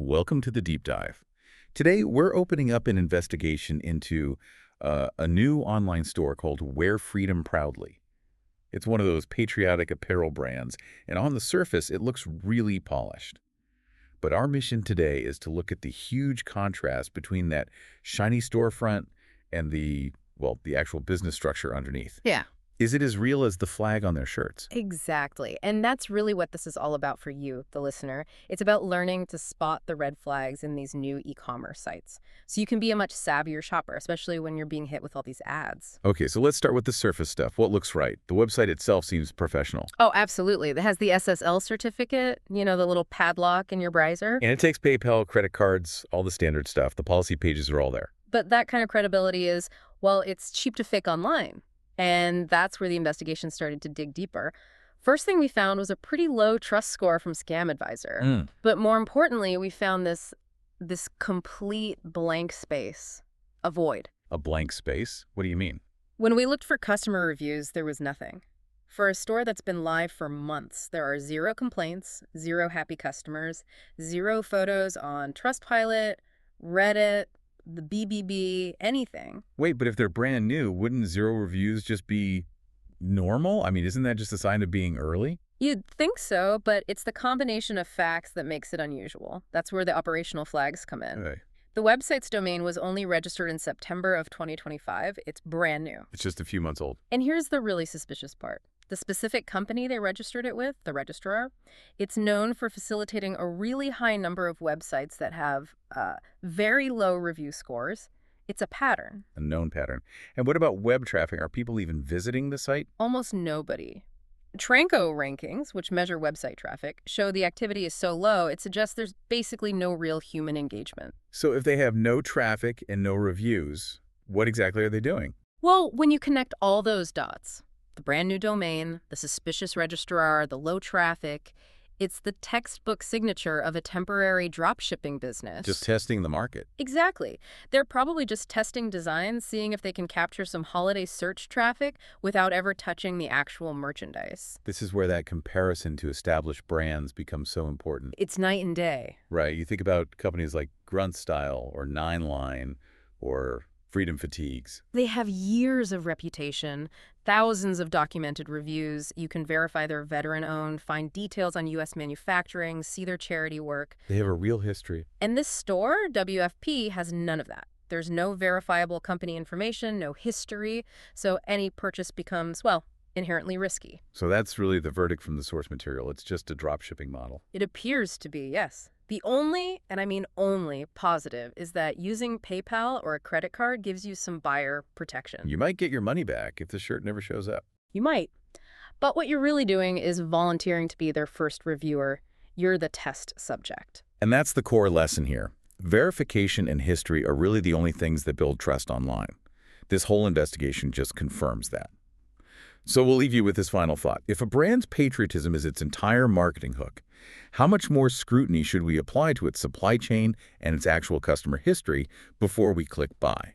Welcome to the deep dive. Today, we're opening up an investigation into a new online store called Wear Freedom Proudly. It's one of those patriotic apparel brands, and on the surface, it looks really polished. But our mission today is to look at the huge contrast between that shiny storefront and the actual business structure underneath. Yeah, Is it as real as the flag on their shirts? exactly. And that's really what this is all about for you, the listener. It's about learning to spot the red flags in these new e-commerce sites. So you can be a much savvier shopper, especially when you're being hit with all these ads. Okay, so let's start with the surface stuff. What looks right? The website itself seems professional. Oh, absolutely. It has the SSL certificate, the little padlock in your browser. And it takes PayPal, credit cards, all the standard stuff. The policy pages are all there. But that kind of credibility is, well, it's cheap to fake online. And that's where the investigation started to dig deeper. First thing we found was a pretty low trust score from Scam Advisor. But more importantly, we found this complete blank space, a void. A blank space? What do you mean? When we looked for customer reviews, there was nothing. For a store that's been live for months, there are 0 complaints, 0 happy customers, 0 photos on Trustpilot, Reddit, the BBB, anything. Wait, but if they're brand new, wouldn't 0 reviews just be normal? I mean, isn't that just a sign of being early? You'd think so, but it's the combination of facts that makes it unusual. That's where the operational flags come in. Okay. The website's domain was only registered in September of 2025. It's brand new. It's just a few months old. And here's the really suspicious part. The specific company they registered it with, the registrar, it's known for facilitating a really high number of websites that have very low review scores. It's a pattern. A known pattern. And what about web traffic? Are people even visiting the site? Almost nobody. Tranco rankings, which measure website traffic, show the activity is so low, it suggests there's basically no real human engagement. So if they have no traffic and no reviews, what exactly are they doing? Well, when you connect all those dots, the brand new domain, the suspicious registrar, the low traffic, it's the textbook signature of a temporary dropshipping business. Just testing the market. Exactly. They're probably just testing designs, seeing if they can capture some holiday search traffic without ever touching the actual merchandise. This is where that comparison to established brands becomes so important. It's night and day. Right. You think about companies like Grunt Style or Nine Line or Freedom Fatigues. They have years of reputation, thousands of documented reviews. You can verify they're veteran-owned, find details on U.S. manufacturing, see their charity work. They have a real history. And this store, WFP, has none of that. There's no verifiable company information, no history, so any purchase becomes, well, inherently risky. So that's really the verdict from the source material. It's just a dropshipping model. It appears to be, yes. The only, and I mean only, positive is that using PayPal or a credit card gives you some buyer protection. You might get your money back if the shirt never shows up. You might. But what you're really doing is volunteering to be their first reviewer. You're the test subject. And that's the core lesson here. Verification and history are really the only things that build trust online. This whole investigation just confirms that. So we'll leave you with this final thought. If a brand's patriotism is its entire marketing hook, how much more scrutiny should we apply to its supply chain and its actual customer history before we click buy?